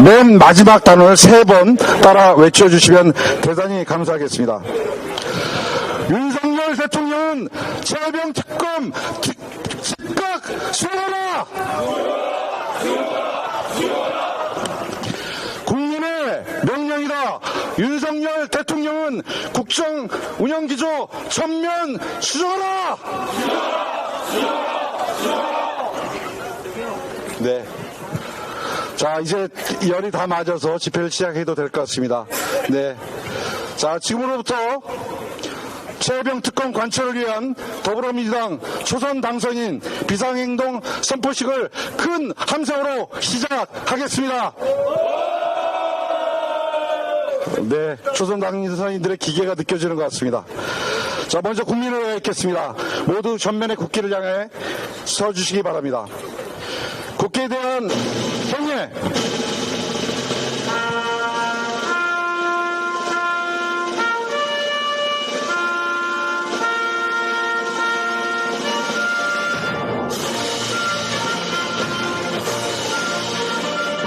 맨 마지막 단어를 3번 따라 외쳐주시면 대단히 감사하겠습니다. 윤석열 대통령은 최병 특검 즉각 수용하라! 국민의 명령이다. 윤석열 대통령은 국정 운영기조 전면 수정하라! 네. 자, 이제 열이 다 맞아서 집회를 시작해도 될 것 같습니다. 네. 자, 지금으로부터 최병 특검 관철을 위한 더불어민주당 초선 당선인 비상행동 선포식을 큰 함성으로 시작하겠습니다. 네, 초선 당선인들의 기계가 느껴지는 것 같습니다. 자, 먼저 국민을 뵙겠습니다. 모두 전면의 국기를 향해 서주시기 바랍니다. 국기에 대한 경례.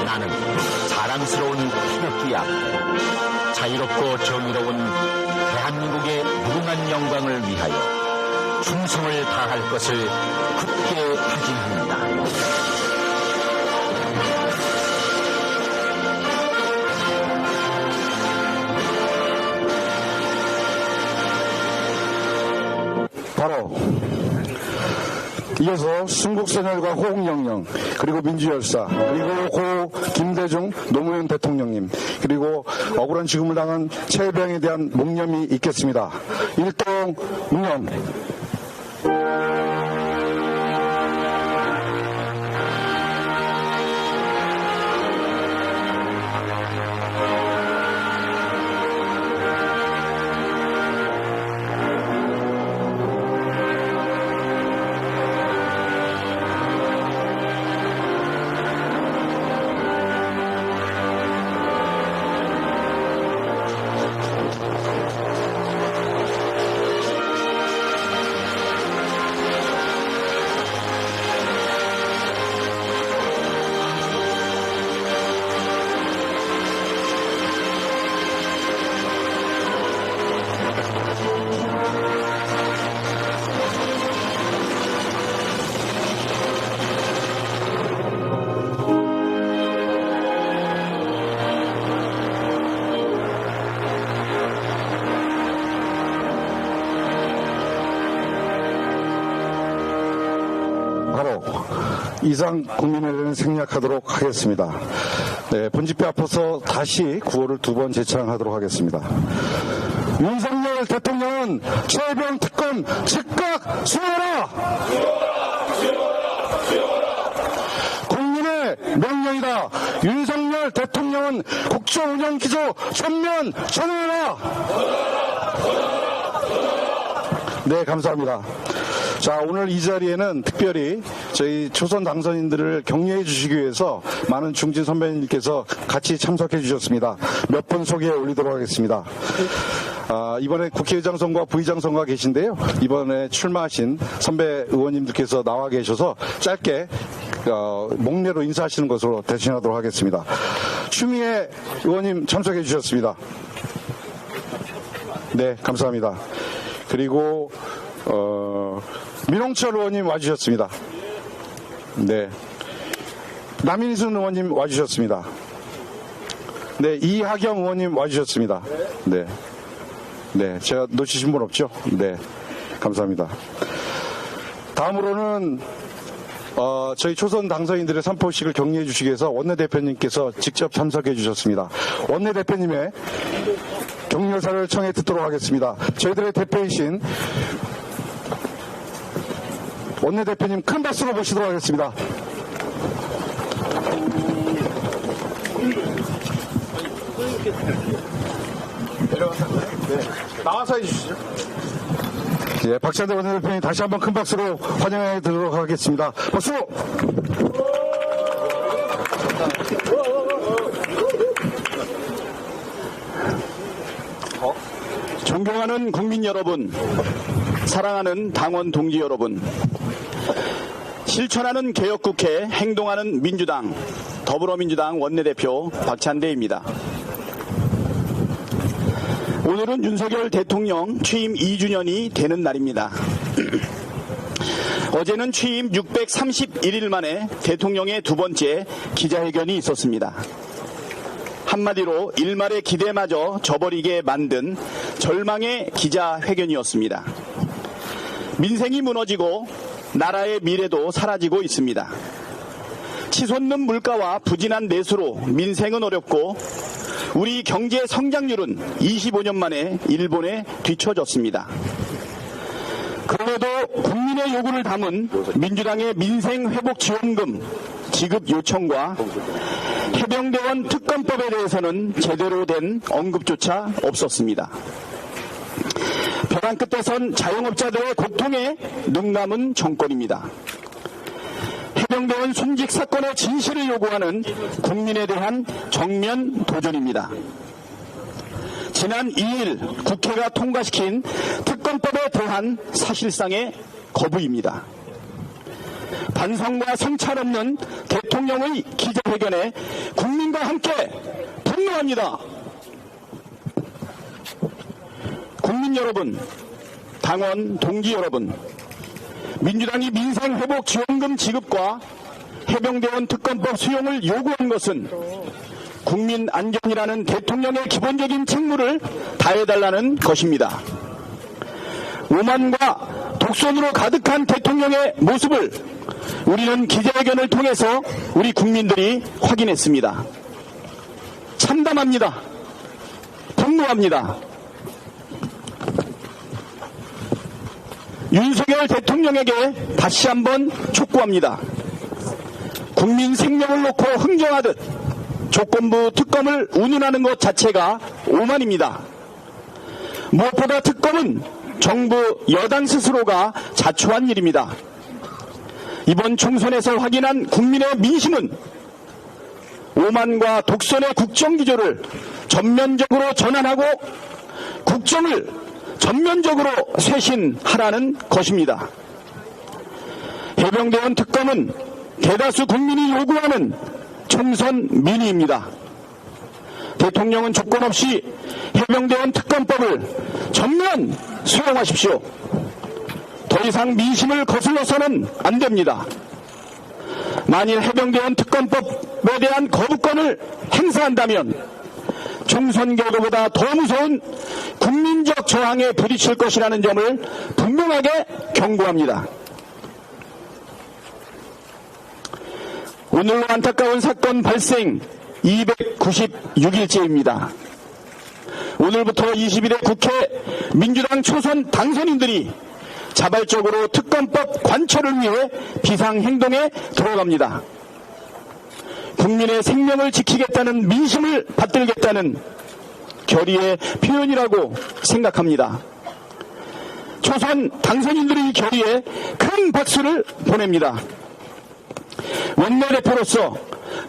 나는 자랑스러운 태극기 앞에 자유롭고 정의로운 대한민국의 무궁한 영광을 위하여 충성을 다할 것을 굳게 다짐합니다. 바로 이어서 순국선열과 호국영령, 그리고 민주열사, 그리고 고 김대중 노무현 대통령님, 그리고 억울한 죽음을 당한 최병에 대한 묵념이 있겠습니다. 일동 묵념. 바로 이상 국민회를 생략하도록 하겠습니다. 네, 본집회 앞에서 다시 구호를 2번 재창하도록 하겠습니다. 윤석열 대통령은 최병 특검 즉각 수용하라! 국민의 명령이다. 윤석열 대통령은 국정 운영 기조 전면 전환하라! 네, 감사합니다. 자, 오늘 이 자리에는 특별히 저희 초선 당선인들을 격려해 주시기 위해서 많은 중진 선배님께서 같이 참석해 주셨습니다. 몇 분 소개해 올리도록 하겠습니다. 이번에 국회의장 선거와 부의장 선거가 계신데요. 이번에 출마하신 선배 의원님들께서 나와 계셔서 짧게 목례로 인사하시는 것으로 대신하도록 하겠습니다. 추미애 의원님 참석해 주셨습니다. 네, 감사합니다. 그리고 민홍철 의원님 와주셨습니다. 네. 남인순 의원님 와주셨습니다. 네. 이하경 의원님 와주셨습니다. 네. 네. 제가 놓치신 분 없죠? 네. 감사합니다. 다음으로는, 저희 초선 당선인들의 선포식을 격려해 주시기 위해서 원내대표님께서 직접 참석해 주셨습니다. 원내대표님의 격려사를 청해 듣도록 하겠습니다. 저희들의 대표이신 원내대표님 큰 박수로 모시도록 하겠습니다. 나와서 해주시죠. 예, 박찬대 원내대표님 다시 한번 큰 박수로 환영해 드리도록 하겠습니다. 박수! 존경하는 국민 여러분, 사랑하는 당원 동지 여러분, 실천하는 개혁국회, 행동하는 민주당, 더불어민주당 원내대표 박찬대입니다. 오늘은 윤석열 대통령 취임 2주년이 되는 날입니다. 어제는 취임 631일 만에 대통령의 두 번째 기자회견이 있었습니다. 한마디로 일말의 기대마저 저버리게 만든 절망의 기자회견이었습니다. 민생이 무너지고 나라의 미래도 사라지고 있습니다. 치솟는 물가와 부진한 내수로 민생은 어렵고 우리 경제 성장률은 25년 만에 일본에 뒤처졌습니다. 그래도 국민의 요구를 담은 민주당의 민생회복지원금 지급 요청과 해병대원 특검법에 대해서는 제대로 된 언급조차 없었습니다. 벼랑 끝에 선 자영업자들의 고통에 눈감은 정권입니다. 해병대원 순직 사건의 진실을 요구하는 국민에 대한 정면 도전입니다. 지난 2일 국회가 통과시킨 특검법에 대한 사실상의 거부입니다. 반성과 성찰 없는 대통령의 기자회견에 국민과 함께 분노합니다. 국민 여러분, 당원 동지 여러분, 민주당이 민생회복지원금 지급과 해병대원 특검법 수용을 요구한 것은 국민 안전이라는 대통령의 기본적인 책무를 다해달라는 것입니다. 오만과 독선으로 가득한 대통령의 모습을 우리는 기자회견을 통해서 우리 국민들이 확인했습니다. 참담합니다. 분노합니다. 윤석열 대통령에게 다시 한번 촉구합니다. 국민 생명을 놓고 흥정하듯 조건부 특검을 운운하는 것 자체가 오만입니다. 무엇보다 특검은 정부 여당 스스로가 자초한 일입니다. 이번 총선에서 확인한 국민의 민심은 오만과 독선의 국정기조를 전면적으로 전환하고 국정을 전면적으로 쇄신하라는 것입니다. 해병대원 특검은 대다수 국민이 요구하는 총선 민의입니다. 대통령은 조건 없이 해병대원 특검법을 전면 수용하십시오. 더 이상 민심을 거슬러서는 안 됩니다. 만일 해병대원 특검법에 대한 거부권을 행사한다면 총선 결과보다 더 무서운 국민적 저항에 부딪힐 것이라는 점을 분명하게 경고합니다. 오늘로 안타까운 사건 발생 296일째입니다. 오늘부터 20일에 국회 민주당 초선 당선인들이 자발적으로 특검법 관철을 위해 비상행동에 들어갑니다. 국민의 생명을 지키겠다는 민심을 받들겠다는 결의의 표현이라고 생각합니다. 초선 당선인들의 이 결의에 큰 박수를 보냅니다. 원내대표로서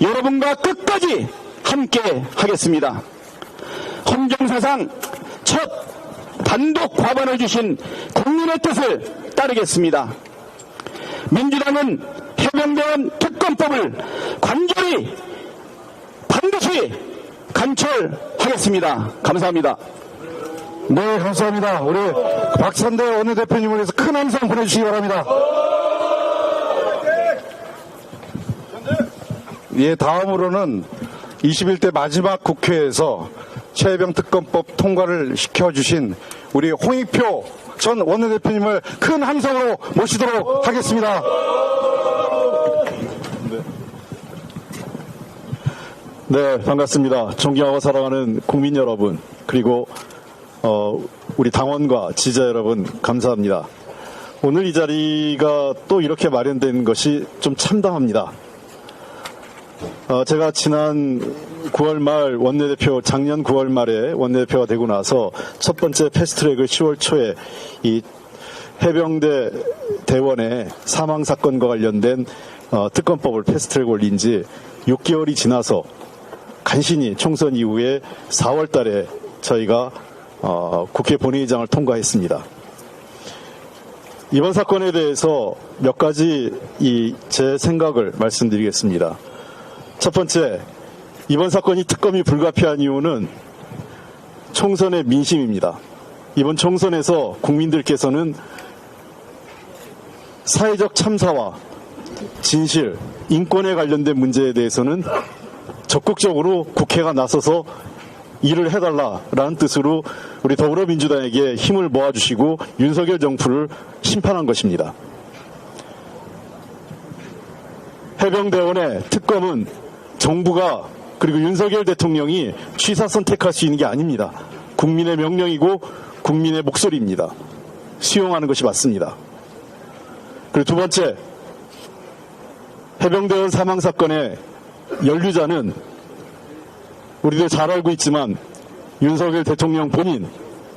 여러분과 끝까지 함께 하겠습니다. 헌정사상 첫 단독 과반을 주신 국민의 뜻을 따르겠습니다. 민주당은 해병대원 특검법을 관절히 반드시 간철하겠습니다. 감사합니다. 네, 감사합니다. 우리 박찬대 원내대표님을 위해서 큰 함성 보내주시기 바랍니다. 예, 다음으로는 21대 마지막 국회에서 최해병 특검법 통과를 시켜주신 우리 홍익표 전 원내대표님을 큰 함성으로 모시도록 하겠습니다. 네, 반갑습니다. 존경하고 사랑하는 국민 여러분, 그리고 우리 당원과 지지자 여러분, 감사합니다. 오늘 이 자리가 또 이렇게 마련된 것이 좀 참담합니다. 제가 지난 9월 말 원내대표, 작년 9월 말에 원내대표가 되고 나서 첫 번째 패스트트랙을 10월 초에 이 해병대 대원의 사망사건과 관련된 특검법을 패스트트랙 올린 지 6개월이 지나서 간신히 총선 이후에 4월 달에 저희가 국회 본회의장을 통과했습니다. 이번 사건에 대해서 몇 가지 제 생각을 말씀드리겠습니다. 첫 번째, 이번 사건이 특검이 불가피한 이유는 총선의 민심입니다. 이번 총선에서 국민들께서는 사회적 참사와 진실, 인권에 관련된 문제에 대해서는 적극적으로 국회가 나서서 일을 해달라라는 뜻으로 우리 더불어민주당에게 힘을 모아주시고 윤석열 정부를 심판한 것입니다. 해병대원의 특검은 정부가 그리고 윤석열 대통령이 취사 선택할 수 있는 게 아닙니다. 국민의 명령이고 국민의 목소리입니다. 수용하는 것이 맞습니다. 그리고 두 번째, 해병대원 사망 사건의 연루자는 우리도 잘 알고 있지만 윤석열 대통령 본인,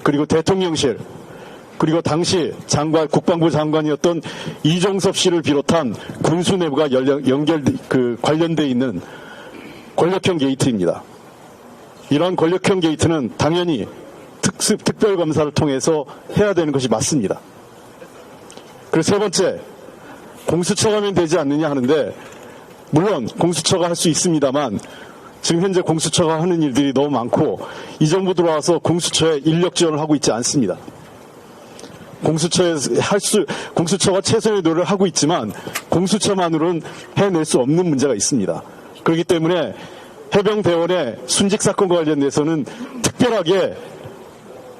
그리고 대통령실, 그리고 당시 국방부 장관이었던 이종섭 씨를 비롯한 군수 내부가 관련되어 있는 권력형 게이트입니다. 이러한 권력형 게이트는 당연히 특별검사를 통해서 해야 되는 것이 맞습니다. 그리고 세 번째, 공수처가면 되지 않느냐 하는데, 물론 공수처가 할 수 있습니다만 지금 현재 공수처가 하는 일들이 너무 많고 이 정부 들어와서 공수처에 인력 지원을 하고 있지 않습니다. 공수처가 최선의 노력을 하고 있지만 공수처만으로는 해낼 수 없는 문제가 있습니다. 그렇기 때문에 해병대원의 순직 사건과 관련돼서는 특별하게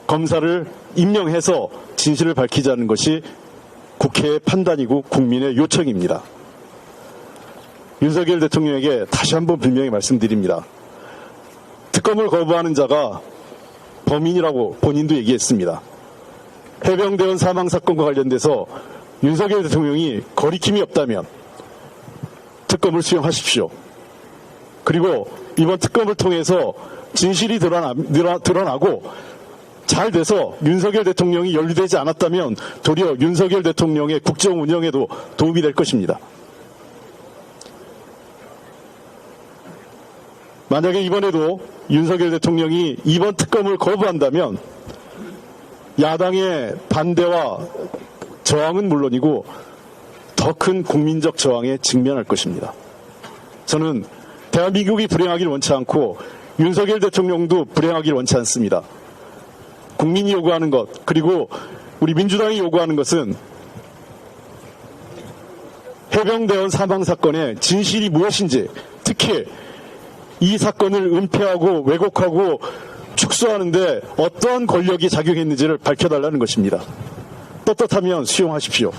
검사를 임명해서 진실을 밝히자는 것이 국회의 판단이고 국민의 요청입니다. 윤석열 대통령에게 다시 한번 분명히 말씀드립니다. 특검을 거부하는 자가 범인이라고 본인도 얘기했습니다. 해병대원 사망 사건과 관련돼서 윤석열 대통령이 거리낌이 없다면 특검을 수용하십시오. 그리고 이번 특검을 통해서 진실이 드러나고 잘 돼서 윤석열 대통령이 연루되지 않았다면 도리어 윤석열 대통령의 국정 운영에도 도움이 될 것입니다. 만약에 이번에도 윤석열 대통령이 이번 특검을 거부한다면 야당의 반대와 저항은 물론이고 더 큰 국민적 저항에 직면할 것입니다. 저는 대한민국이 불행하길 원치 않고 윤석열 대통령도 불행하길 원치 않습니다. 국민이 요구하는 것, 그리고 우리 민주당이 요구하는 것은 해병대원 사망 사건의 진실이 무엇인지, 특히 이 사건을 은폐하고 왜곡하고 축소하는데 어떠한 권력이 작용했는지를 밝혀달라는 것입니다. 떳떳하면 수용하십시오.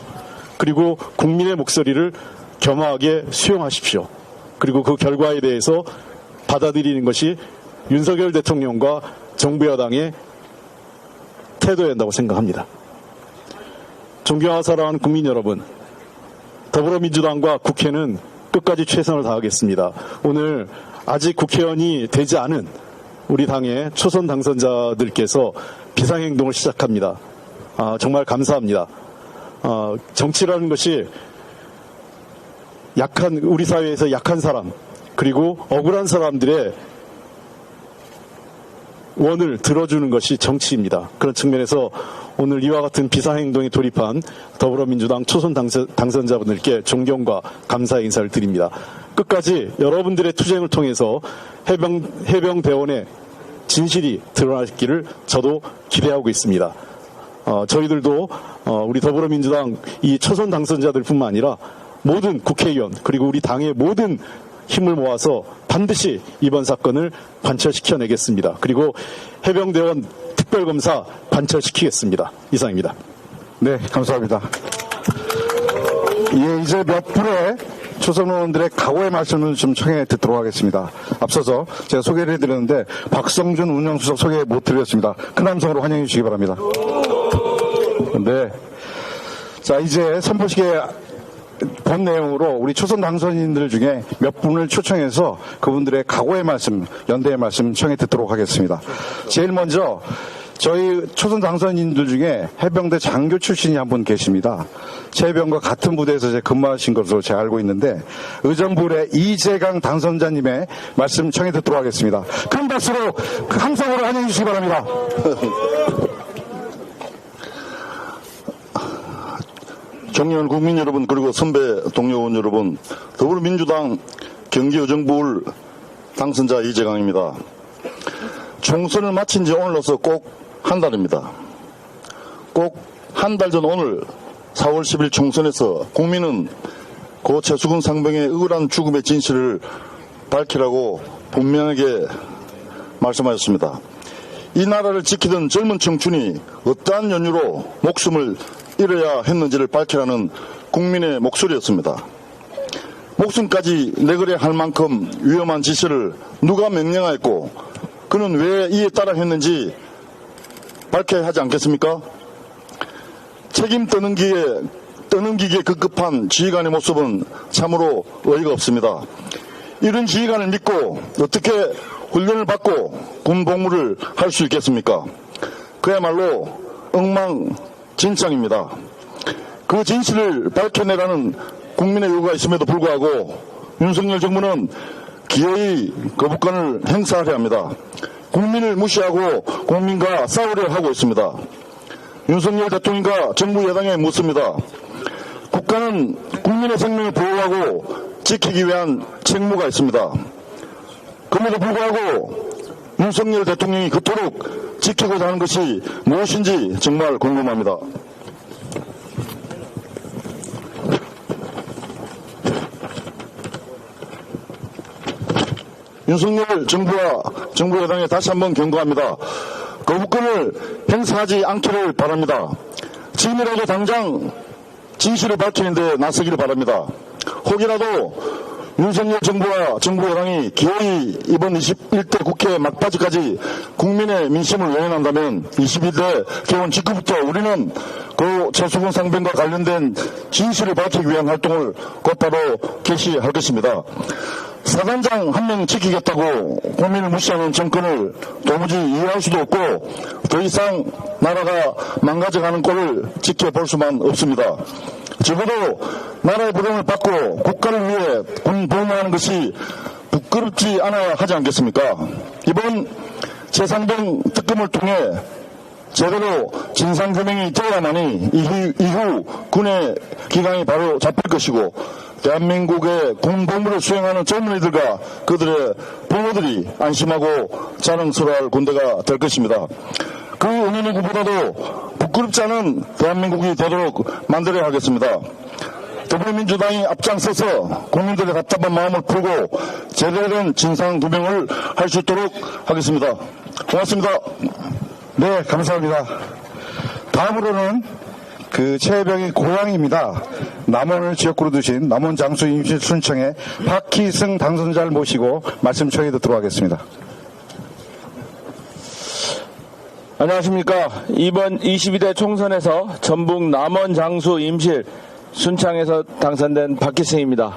그리고 국민의 목소리를 겸허하게 수용하십시오. 그리고 그 결과에 대해서 받아들이는 것이 윤석열 대통령과 정부 여당의 태도야 한다고 생각합니다. 존경하고 사랑하는 국민 여러분, 더불어민주당과 국회는 끝까지 최선을 다하겠습니다. 오늘 아직 국회의원이 되지 않은 우리 당의 초선 당선자들께서 비상행동을 시작합니다. 정말 감사합니다. 정치라는 것이 우리 사회에서 약한 사람, 그리고 억울한 사람들의 원을 들어주는 것이 정치입니다. 그런 측면에서 오늘 이와 같은 비상행동에 돌입한 더불어민주당 초선 당선자분들께 존경과 감사의 인사를 드립니다. 끝까지 여러분들의 투쟁을 통해서 해병대원의 진실이 드러나기를 저도 기대하고 있습니다. 저희들도 우리 더불어민주당 이 초선 당선자들뿐만 아니라 모든 국회의원, 그리고 우리 당의 모든 힘을 모아서 반드시 이번 사건을 관철시켜내겠습니다. 그리고 해병대원 특별검사 관철시키겠습니다. 이상입니다. 네, 감사합니다. 예, 이제 몇 분의 초선 의원들의 각오의 말씀을 좀 청해 듣도록 하겠습니다. 앞서서 제가 소개를 해드렸는데 박성준 운영수석 소개 못 드렸습니다. 큰 함성으로 환영해 주시기 바랍니다. 네. 자, 이제 선포식에 본 내용으로 우리 초선 당선인들 중에 몇 분을 초청해서 그분들의 각오의 말씀, 연대의 말씀 청해 듣도록 하겠습니다. 제일 먼저 저희 초선 당선인들 중에 해병대 장교 출신이 한 분 계십니다. 최해병과 같은 부대에서 이제 근무하신 것으로 제가 알고 있는데 의정부의 이재강 당선자님의 말씀 청해 듣도록 하겠습니다. 큰 박수로 함성으로 환영해 주시기 바랍니다. 존경하는 국민 여러분, 그리고 선배 동료 의원 여러분, 더불어민주당 경기의정부울 당선자 이재강입니다. 총선을 마친 지 오늘로서 꼭 한 달입니다. 꼭 한 달 전 오늘 4월 10일 총선에서 국민은 고 최수근 상병의 억울한 죽음의 진실을 밝히라고 분명하게 말씀하셨습니다. 이 나라를 지키던 젊은 청춘이 어떠한 연유로 목숨을 잃어야 했는지를 밝히라는 국민의 목소리였습니다. 목숨까지 내걸어야 할 만큼 위험한 짓을 누가 명령하였고 그는 왜 이에 따라 했는지 밝혀야 하지 않겠습니까? 책임 떠넘기기에 급급한 지휘관의 모습은 참으로 어이가 없습니다. 이런 지휘관을 믿고 어떻게 훈련을 받고 군 복무를 할 수 있겠습니까? 그야말로 엉망진창입니다. 그 진실을 밝혀내라는 국민의 요구가 있음에도 불구하고 윤석열 정부는 기어이 거부권을 행사하려 합니다. 국민을 무시하고 국민과 싸우려 하고 있습니다. 윤석열 대통령과 정부 여당에 묻습니다. 국가는 국민의 생명을 보호하고 지키기 위한 책무가 있습니다. 그럼에도 불구하고 윤석열 대통령이 그토록 지키고자 하는 것이 무엇인지 정말 궁금합니다. 윤석열 정부와 정부 여당에 다시 한번 경고합니다. 거부권을 행사하지 않기를 바랍니다. 지금이라도 당장 진실을 밝히는 데 나서기를 바랍니다. 혹이라도 윤석열 정부와 정부 여당이 기어이 이번 21대 국회 막바지까지 국민의 민심을 외면한다면 22대 개원 직후부터 우리는 고 최수근 상병과 관련된 진실을 밝히기 위한 활동을 곧바로 개시할 것입니다. 사단장 한 명 지키겠다고 국민을 무시하는 정권을 도무지 이해할 수도 없고 더 이상 나라가 망가져가는 꼴을 지켜볼 수만 없습니다. 적어도 나라의 부름을 받고 국가를 위해 군 복무하는 것이 부끄럽지 않아야 하지 않겠습니까? 이번 최상병 특검을 통해 제대로 진상규명이 되어야만이 이후 군의 기강이 바로 잡힐 것이고 대한민국의 군 복무를 수행하는 젊은이들과 그들의 부모들이 안심하고 자랑스러워할 군대가 될 것입니다. 그 어느 누구보다도 부끄럽지 않은 대한민국이 되도록 만들어야 하겠습니다. 더불어민주당이 앞장서서 국민들의 답답한 마음을 풀고 제대로 된 진상규명을 할 수 있도록 하겠습니다. 고맙습니다. 네, 감사합니다. 다음으로는 그 최혜병의 고향입니다. 남원을 지역구로 두신 남원 장수 임실 순청의 박희승 당선자를 모시고 말씀 청해 듣도록 하겠습니다. 안녕하십니까. 이번 22대 총선에서 전북 남원 장수 임실 순창에서 당선된 박희승입니다.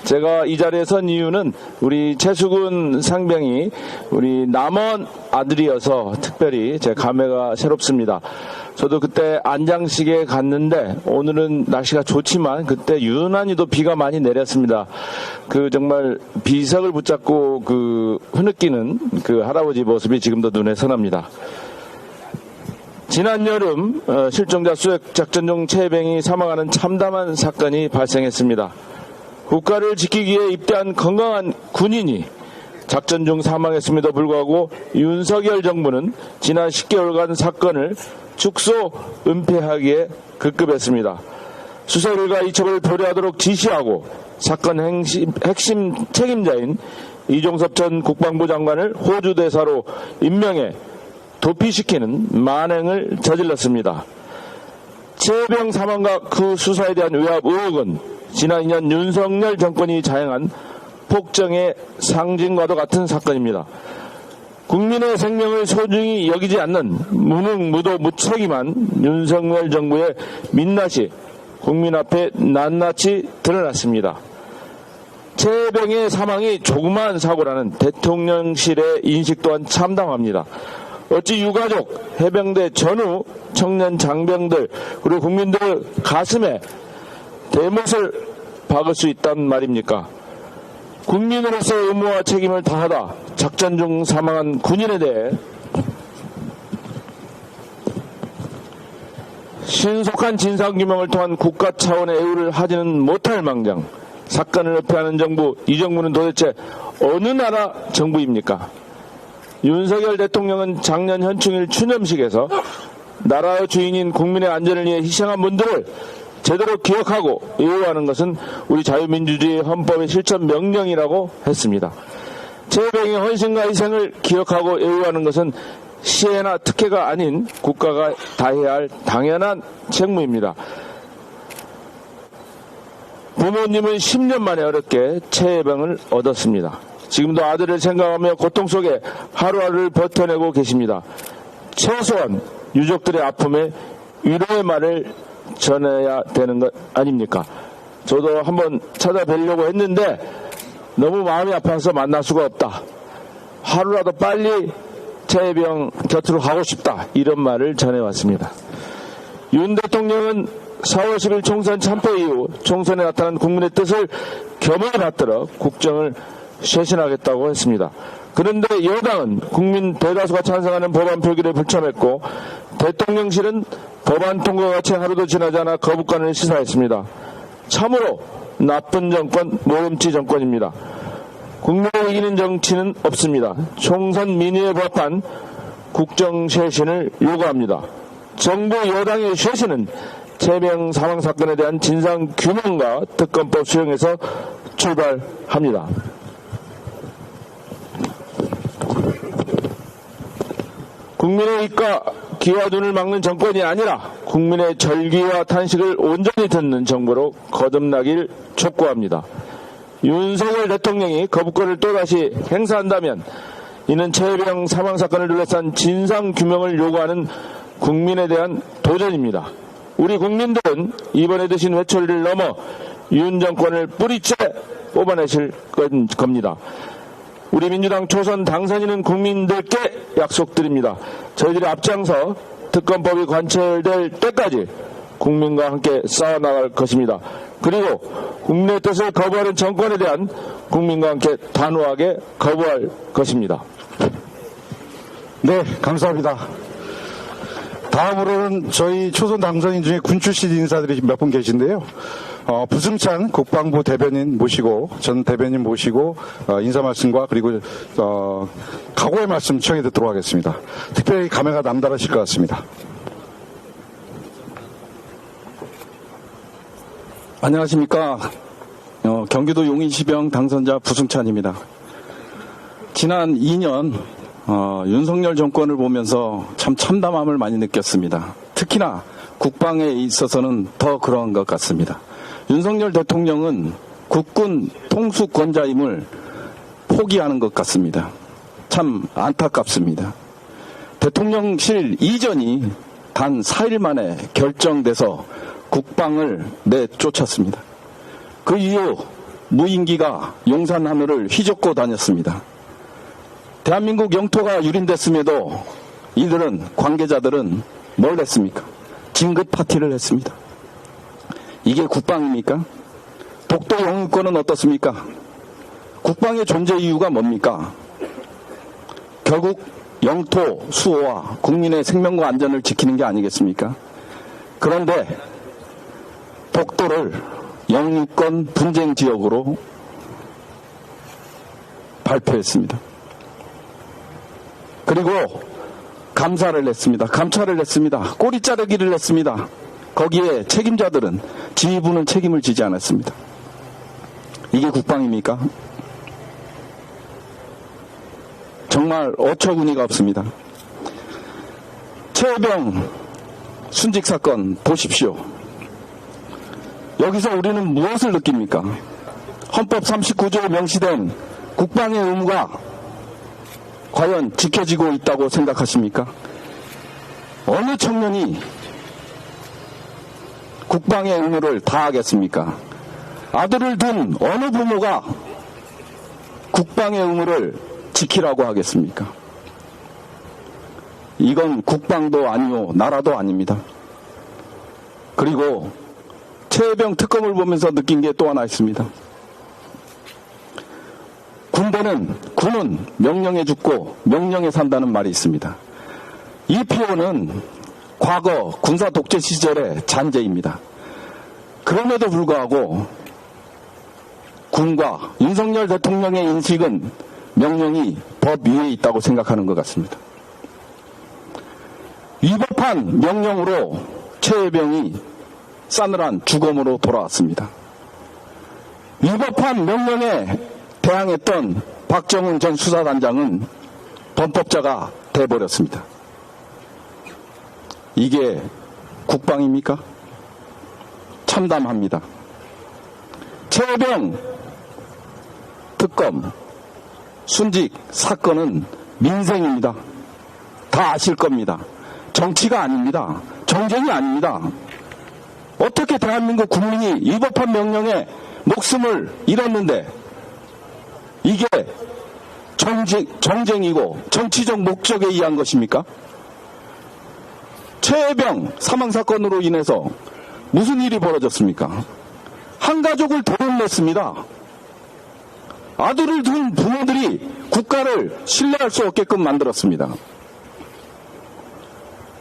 제가 이 자리에 선 이유는 우리 최수근 상병이 우리 남원 아들이어서 특별히 제 감회가 새롭습니다. 저도 그때 안장식에 갔는데 오늘은 날씨가 좋지만 그때 유난히도 비가 많이 내렸습니다. 그 정말 비석을 붙잡고 그 흐느끼는 그 할아버지 모습이 지금도 눈에 선합니다. 지난 여름 실종자 수색 작전 중 최혜병이 사망하는 참담한 사건이 발생했습니다. 국가를 지키기 위해 입대한 건강한 군인이 작전 중 사망했음에도 불구하고 윤석열 정부는 지난 10개월간 사건을 축소 은폐하기에 급급했습니다. 수사 일과 이첩을 도래하도록 지시하고 사건 핵심 책임자인 이종섭 전 국방부 장관을 호주 대사로 임명해 도피시키는 만행을 저질렀습니다. 최혜병 사망과 그 수사에 대한 외압 의혹은 지난 2년 윤석열 정권이 자행한 폭정의 상징과도 같은 사건입니다. 국민의 생명을 소중히 여기지 않는 무능무도 무책임한 윤석열 정부의 민낯이 국민 앞에 낱낱이 드러났습니다. 최혜병의 사망이 조그마한 사고라는 대통령실의 인식 또한 참담합니다. 어찌 유가족, 해병대 전후 청년 장병들 그리고 국민들 가슴에 대못을 박을 수 있단 말입니까? 국민으로서 의무와 책임을 다하다 작전 중 사망한 군인에 대해 신속한 진상규명을 통한 국가 차원의 애우를 하지는 못할 망정 사건을 은폐하는 정부, 이 정부는 도대체 어느 나라 정부입니까? 윤석열 대통령은 작년 현충일 추념식에서 나라의 주인인 국민의 안전을 위해 희생한 분들을 제대로 기억하고 예우하는 것은 우리 자유민주주의 헌법의 실천 명령이라고 했습니다. 최혜병의 헌신과 희생을 기억하고 예우하는 것은 시혜나 특혜가 아닌 국가가 다해야 할 당연한 책무입니다. 부모님은 10년 만에 어렵게 최혜병을 얻었습니다. 지금도 아들을 생각하며 고통 속에 하루하루를 버텨내고 계십니다. 최소한 유족들의 아픔에 위로의 말을 전해야 되는 것 아닙니까? 저도 한번 찾아뵈려고 했는데 너무 마음이 아파서 만날 수가 없다. 하루라도 빨리 최혜병 곁으로 가고 싶다. 이런 말을 전해왔습니다. 윤 대통령은 4월 10일 총선 참패 이후 총선에 나타난 국민의 뜻을 겸허히 받들어 국정을 쇄신하겠다고 했습니다. 그런데 여당은 국민 대다수가 찬성하는 법안 표기를 불참했고 대통령실은 법안 통과가 채 하루도 지나지 않아 거부권을 시사했습니다. 참으로 나쁜 정권, 모름지 정권입니다. 국민을 이기는 정치는 없습니다. 총선 민의에 부합한 국정 쇄신을 요구합니다. 정부 여당의 쇄신은 최혜병 사망 사건에 대한 진상 규명과 특검법 수용에서 출발합니다. 국민의 이익과 기와 눈을 막는 정권이 아니라 국민의 절기와 탄식을 온전히 듣는 정부로 거듭나길 촉구합니다. 윤석열 대통령이 거부권을 또다시 행사한다면 이는 최혜병 사망 사건을 둘러싼 진상 규명을 요구하는 국민에 대한 도전입니다. 우리 국민들은 이번에 드신 회초리를 넘어 윤 정권을 뿌리째 뽑아내실 겁니다. 우리 민주당 초선 당선인은 국민들께 약속드립니다. 저희들이 앞장서 특검법이 관철될 때까지 국민과 함께 싸워나갈 것입니다. 그리고 국민의 뜻을 거부하는 정권에 대한 국민과 함께 단호하게 거부할 것입니다. 네, 감사합니다. 다음으로는 저희 초선 당선인 중에 군 출신 인사들이 몇 분 계신데요. 부승찬 국방부 대변인 모시고 전 대변인 모시고 인사 말씀과 그리고 각오의 말씀 청해 듣도록 하겠습니다. 특별히 감회가 남다르실 것 같습니다. 안녕하십니까. 경기도 용인시병 당선자 부승찬입니다. 지난 2년 윤석열 정권을 보면서 참 참담함을 많이 느꼈습니다. 특히나 국방에 있어서는 더 그러한 것 같습니다. 윤석열 대통령은 국군 통수권자임을 포기하는 것 같습니다. 참 안타깝습니다. 대통령실 이전이 단 4일 만에 결정돼서 국방을 내쫓았습니다. 그 이후 무인기가 용산 하늘을 휘젓고 다녔습니다. 대한민국 영토가 유린됐음에도 이들은 관계자들은 뭘 했습니까? 진급 파티를 했습니다. 이게 국방입니까? 독도 영유권은 어떻습니까? 국방의 존재 이유가 뭡니까? 결국 영토 수호와 국민의 생명과 안전을 지키는 게 아니겠습니까? 그런데 독도를 영유권 분쟁 지역으로 발표했습니다. 그리고 감사를 했습니다. 감찰을 했습니다. 꼬리 자르기를 했습니다. 거기에 책임자들은 지휘부는 책임을 지지 않았습니다. 이게 국방입니까? 정말 어처구니가 없습니다. 최혜병 순직 사건 보십시오. 여기서 우리는 무엇을 느낍니까? 헌법 39조에 명시된 국방의 의무가 과연 지켜지고 있다고 생각하십니까? 어느 청년이 국방의 의무를 다하겠습니까? 아들을 둔 어느 부모가 국방의 의무를 지키라고 하겠습니까? 이건 국방도 아니요 나라도 아닙니다. 그리고 최혜병 특검을 보면서 느낀 게 또 하나 있습니다. 군은 명령에 죽고 명령에 산다는 말이 있습니다. 이 표현은 과거 군사 독재 시절의 잔재입니다. 그럼에도 불구하고 군과 윤석열 대통령의 인식은 명령이 법 위에 있다고 생각하는 것 같습니다. 위법한 명령으로 최혜병이 싸늘한 죽음으로 돌아왔습니다. 위법한 명령에 대항했던 박정훈 전 수사단장은 범법자가 돼버렸습니다. 이게 국방입니까? 참담합니다. 최혜병 특검 순직 사건은 민생입니다. 다 아실 겁니다. 정치가 아닙니다. 정쟁이 아닙니다. 어떻게 대한민국 국민이 위법한 명령에 목숨을 잃었는데 이게 정쟁이고 정치적 목적에 의한 것입니까? 최혜병 사망사건으로 인해서 무슨 일이 벌어졌습니까? 한 가족을 도려냈습니다. 아들을 둔 부모들이 국가를 신뢰할 수 없게끔 만들었습니다.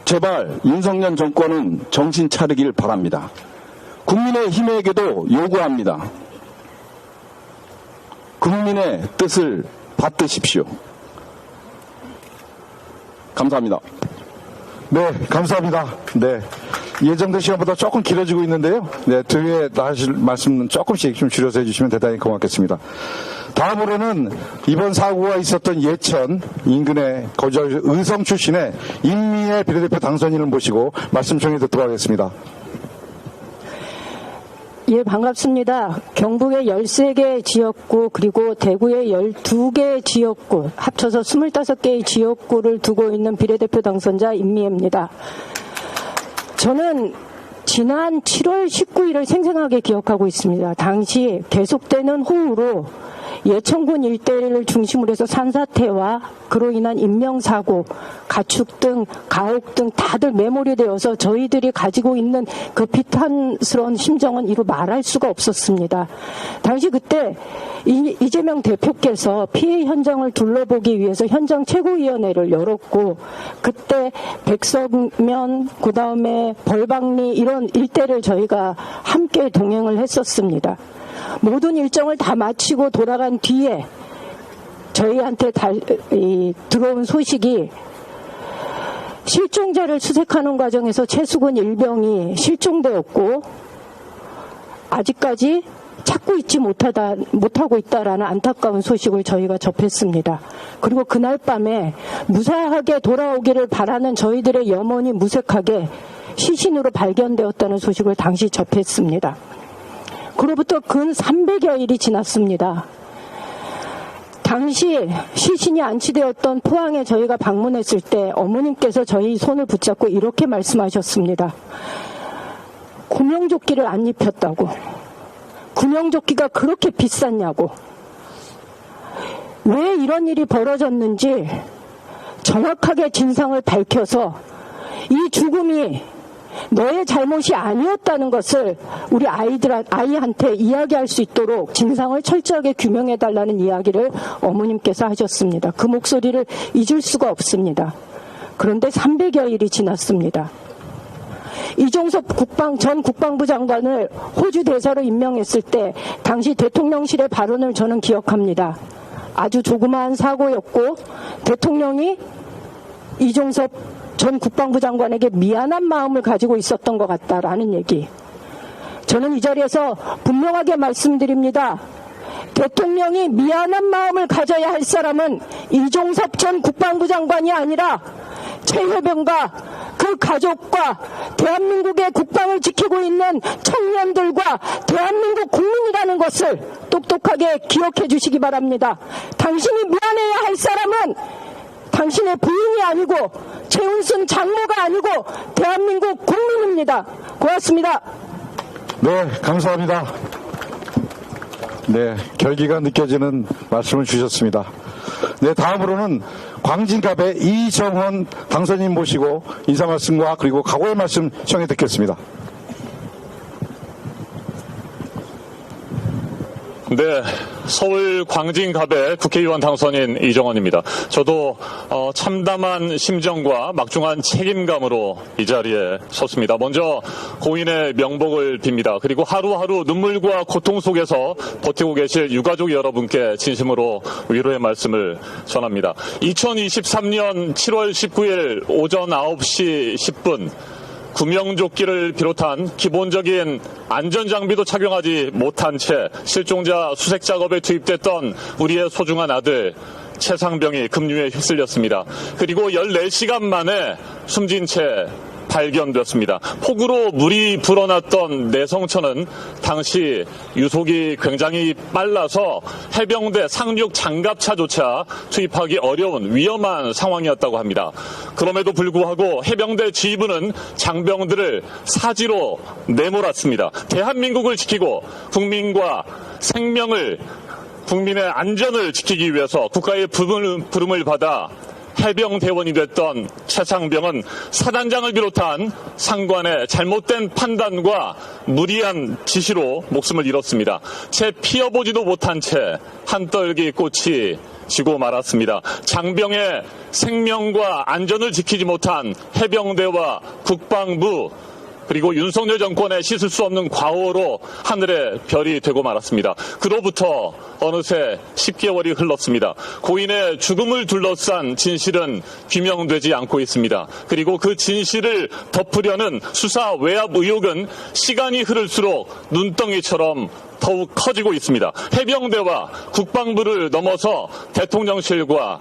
제발 윤석열 정권은 정신 차리길 바랍니다. 국민의힘에게도 요구합니다. 국민의 뜻을 받드십시오. 감사합니다. 네, 감사합니다. 네. 예정된 시간보다 조금 길어지고 있는데요. 네, 뒤에 하실 말씀은 조금씩 좀 줄여서 해주시면 대단히 고맙겠습니다. 다음으로는 이번 사고가 있었던 예천 인근에 거주하는 의성 출신의 임미애 비례대표 당선인을 모시고 말씀 청해 듣도록 하겠습니다. 예, 반갑습니다. 경북의 13개 지역구 그리고 대구의 12개 지역구 합쳐서 25개의 지역구를 두고 있는 비례대표 당선자 임미애입니다. 저는 지난 7월 19일을 생생하게 기억하고 있습니다. 당시 계속되는 호우로 예천군 일대를 중심으로 해서 산사태와 그로 인한 인명사고, 가축 등 가옥 등 다들 메모리되어서 저희들이 가지고 있는 그 비탄스러운 심정은 이루 말할 수가 없었습니다. 당시 그때 이재명 대표께서 피해 현장을 둘러보기 위해서 현장 최고위원회를 열었고 그때 백석면 그다음에 벌방리 이런 일대를 저희가 함께 동행을 했었습니다. 모든 일정을 다 마치고 돌아간 뒤에 저희한테 들어온 소식이 실종자를 수색하는 과정에서 최수근 일병이 실종되었고 아직까지 찾고 있지 못하고 있다라는 안타까운 소식을 저희가 접했습니다. 그리고 그날 밤에 무사하게 돌아오기를 바라는 저희들의 염원이 무색하게 시신으로 발견되었다는 소식을 당시 접했습니다. 그로부터 근 300여일이 지났습니다. 당시 시신이 안치되었던 포항에 저희가 방문했을 때 어머님께서 저희 손을 붙잡고 이렇게 말씀하셨습니다. 구명조끼를 안 입혔다고. 구명조끼가 그렇게 비쌌냐고. 왜 이런 일이 벌어졌는지 정확하게 진상을 밝혀서 이 죽음이 너의 잘못이 아니었다는 것을 우리 아이한테 이야기할 수 있도록 진상을 철저하게 규명해달라는 이야기를 어머님께서 하셨습니다. 그 목소리를 잊을 수가 없습니다. 그런데 300여일이 지났습니다. 이종섭 전 국방부 장관을 호주 대사로 임명했을 때 당시 대통령실의 발언을 저는 기억합니다. 아주 조그마한 사고였고 대통령이 이종섭 전 국방부 장관에게 미안한 마음을 가지고 있었던 것 같다라는 얘기. 저는 이 자리에서 분명하게 말씀드립니다. 대통령이 미안한 마음을 가져야 할 사람은 이종섭 전 국방부 장관이 아니라 최혜병과 그 가족과 대한민국의 국방을 지키고 있는 청년들과 대한민국 국민이라는 것을 똑똑하게 기억해 주시기 바랍니다. 당신이 미안해야 할 사람은 당신의 부인이 아니고 최은순 장모가 아니고 대한민국 국민입니다. 고맙습니다. 네, 감사합니다. 네, 결기가 느껴지는 말씀을 주셨습니다. 네, 다음으로는 광진갑의 이정헌 당선인 모시고 인사 말씀과 그리고 각오의 말씀 청해 듣겠습니다. 네, 서울 광진갑의 국회의원 당선인 이정원입니다. 저도 참담한 심정과 막중한 책임감으로 이 자리에 섰습니다. 먼저 고인의 명복을 빕니다. 그리고 하루하루 눈물과 고통 속에서 버티고 계실 유가족 여러분께 진심으로 위로의 말씀을 전합니다. 2023년 7월 19일 오전 9시 10분 구명조끼를 비롯한 기본적인 안전장비도 착용하지 못한 채 실종자 수색 작업에 투입됐던 우리의 소중한 아들 최상병이 급류에 휩쓸렸습니다. 그리고 14시간 만에 숨진 채 발견됐습니다. 폭우로 물이 불어났던 내성천은 당시 유속이 굉장히 빨라서 해병대 상륙 장갑차조차 투입하기 어려운 위험한 상황이었다고 합니다. 그럼에도 불구하고 해병대 지휘부는 장병들을 사지로 내몰았습니다. 대한민국을 지키고 국민과 생명을 국민의 안전을 지키기 위해서 국가의 부름을 받아 해병대원이 됐던 최상병은 사단장을 비롯한 상관의 잘못된 판단과 무리한 지시로 목숨을 잃었습니다. 채 피어보지도 못한 채 한떨기 꽃이 지고 말았습니다. 장병의 생명과 안전을 지키지 못한 해병대와 국방부 그리고 윤석열 정권의 씻을 수 없는 과오로 하늘의 별이 되고 말았습니다. 그로부터 어느새 10개월이 흘렀습니다. 고인의 죽음을 둘러싼 진실은 규명되지 않고 있습니다. 그리고 그 진실을 덮으려는 수사 외압 의혹은 시간이 흐를수록 눈덩이처럼 더욱 커지고 있습니다. 해병대와 국방부를 넘어서 대통령실과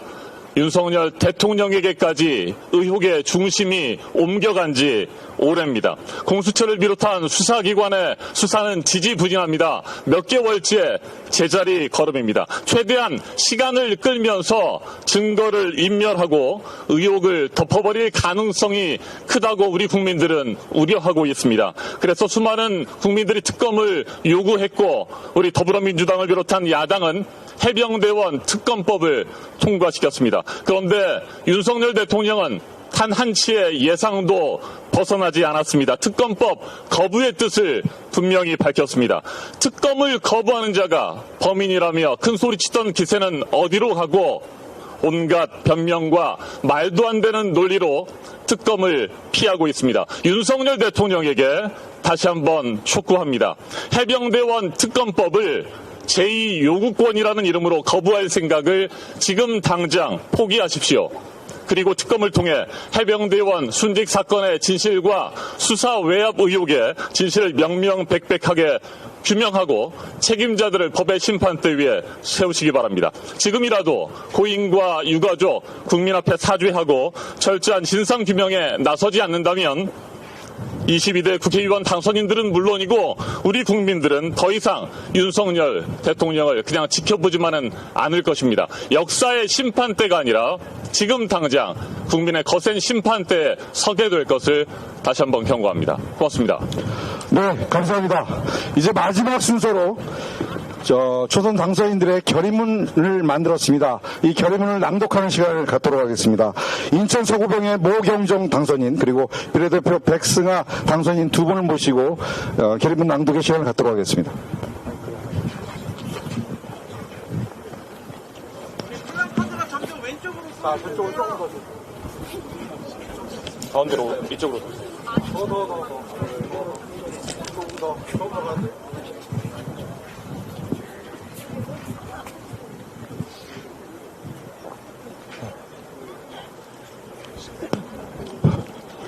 윤석열 대통령에게까지 의혹의 중심이 옮겨간 지 오래입니다. 공수처를 비롯한 수사기관의 수사는 지지부진합니다. 몇 개월째 제자리 걸음입니다. 최대한 시간을 끌면서 증거를 인멸하고 의혹을 덮어버릴 가능성이 크다고 우리 국민들은 우려하고 있습니다. 그래서 수많은 국민들이 특검을 요구했고 우리 더불어민주당을 비롯한 야당은 해병대원 특검법을 통과시켰습니다. 그런데 윤석열 대통령은 단 한치의 예상도 벗어나지 않았습니다. 특검법 거부의 뜻을 분명히 밝혔습니다. 특검을 거부하는 자가 범인이라며 큰소리치던 기세는 어디로 가고 온갖 변명과 말도 안 되는 논리로 특검을 피하고 있습니다. 윤석열 대통령에게 다시 한번 촉구합니다. 해병대원 특검법을 제2요구권이라는 이름으로 거부할 생각을 지금 당장 포기하십시오. 그리고 특검을 통해 해병대원 순직 사건의 진실과 수사 외압 의혹의 진실을 명명백백하게 규명하고 책임자들을 법의 심판대 위에 세우시기 바랍니다. 지금이라도 고인과 유가족, 국민 앞에 사죄하고 철저한 진상규명에 나서지 않는다면 22대 국회의원 당선인들은 물론이고 우리 국민들은 더 이상 윤석열 대통령을 그냥 지켜보지만은 않을 것입니다. 역사의 심판대가 아니라 지금 당장 국민의 거센 심판대에 서게 될 것을 다시 한번 경고합니다. 고맙습니다. 네, 감사합니다. 이제 마지막 순서로 초선 당선인들의 결의문을 만들었습니다. 이 결의문을 낭독하는 시간을 갖도록 하겠습니다. 인천 서구병의 모경정 당선인 그리고 비례대표 백승아 당선인 두 분을 모시고 결의문 낭독의 시간을 갖도록 하겠습니다. 가운데로 이쪽으로.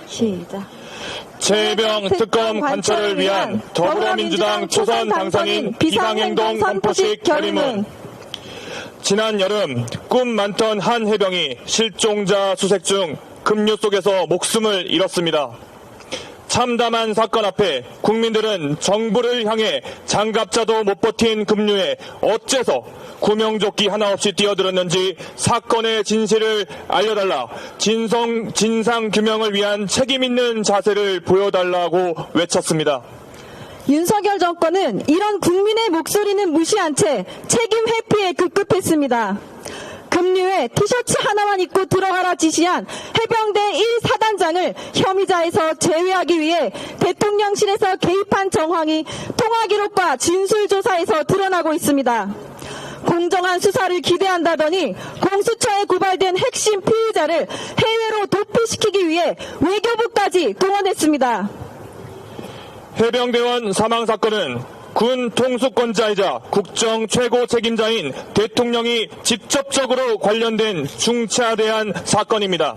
시작. 최혜병 특검 관철을 위한 더불어민주당 초선 당선인 비상행동 선포식 결의문. 지난 여름 꿈 많던 한 해병이 실종자 수색 중 급류 속에서 목숨을 잃었습니다. 참담한 사건 앞에 국민들은 정부를 향해 장갑차도 못 버틴 급류에 어째서 구명조끼 하나 없이 뛰어들었는지 사건의 진실을 알려달라, 진상 규명을 위한 책임 있는 자세를 보여달라고 외쳤습니다. 윤석열 정권은 이런 국민의 목소리는 무시한 채 책임 회피에 급급했습니다. 급류에 티셔츠 하나만 입고 들어가라 지시한 해병대 1사단장을 혐의자에서 제외하기 위해 대통령실에서 개입한 정황이 통화기록과 진술조사에서 드러나고 있습니다. 공정한 수사를 기대한다더니 공수처에 고발된 핵심 피의자를 해외로 도피시키기 위해 외교부까지 동원했습니다. 해병대원 사망 사건은 군 통수권자이자 국정 최고 책임자인 대통령이 직접적으로 관련된 중차대한 사건입니다.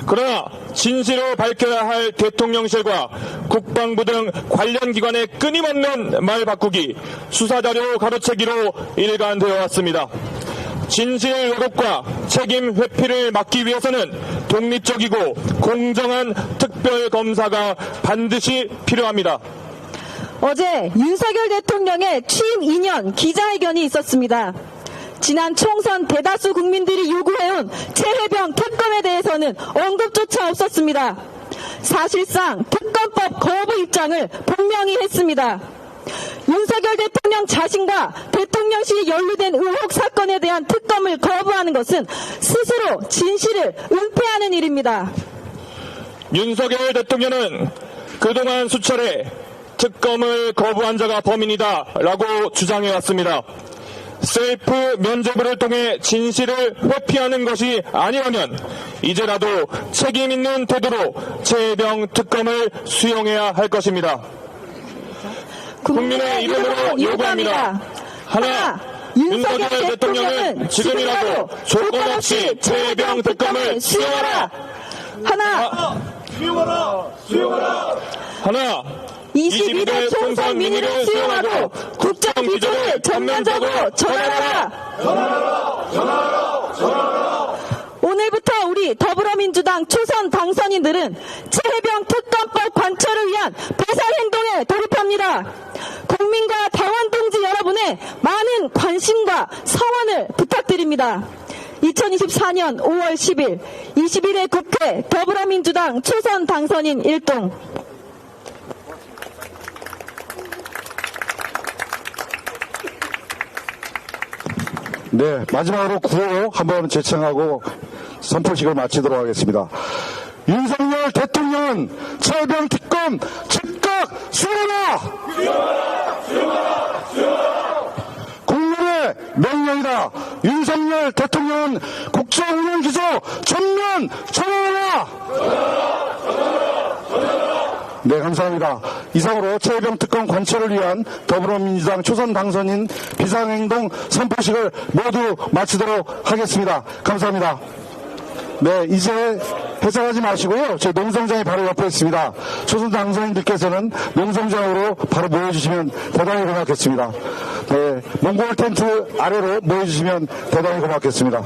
그러나 진실을 밝혀야 할 대통령실과 국방부 등 관련 기관의 끊임없는 말 바꾸기, 수사자료 가로채기로 일관되어 왔습니다. 진실 왜곡과 책임 회피를 막기 위해서는 독립적이고 공정한 특별검사가 반드시 필요합니다. 어제 윤석열 대통령의 취임 2년 기자회견이 있었습니다. 지난 총선 대다수 국민들이 요구해온 최해병 특검에 대해서는 언급조차 없었습니다. 사실상 특검법 거부 입장을 분명히 했습니다. 윤석열 대통령 자신과 대통령실이 연루된 의혹 사건에 대한 특검을 거부하는 것은 스스로 진실을 은폐하는 일입니다. 윤석열 대통령은 그동안 수차례 특검을 거부한 자가 범인이다 라고 주장해왔습니다. 셀프 면죄부를 통해 진실을 회피하는 것이 아니라면 이제라도 책임 있는 태도로 최해병 특검을 수용해야 할 것입니다. 국민의 이름으로 요구합니다. 하나, 윤석열 대통령은 지금이라도 조건 없이 최해병 특검을 수용하라. 하나, 하나, 22대 총선 민의를 수용하고 국정 기조를 전면적으로 전환하라. 오늘부터 우리 더불어민주당 초선 당선인들은 최해병 특검법 관철을 위한 배상행동에 돌입합니다. 국민과 당원 동지 여러분의 많은 관심과 성원을 부탁드립니다. 2024년 5월 10일 21대 국회 더불어민주당 초선 당선인 1동. 네, 마지막으로 구호 한번 제청하고 선포식을 마치도록 하겠습니다. 윤석열 대통령은 최해병 특검 즉각 수용하라! 국민의 명령이다. 윤석열 대통령은 국정운영기조 전면 전환하라! 네, 감사합니다. 이상으로 최해병 특검 관철을 위한 더불어민주당 초선 당선인 비상행동 선포식을 모두 마치도록 하겠습니다. 감사합니다. 네, 이제 해석하지 마시고요. 저희 농성장이 바로 옆에 있습니다. 초선 당선인들께서는 농성장으로 바로 모여주시면 대단히 고맙겠습니다. 네, 몽골 텐트 아래로 모여주시면 대단히 고맙겠습니다.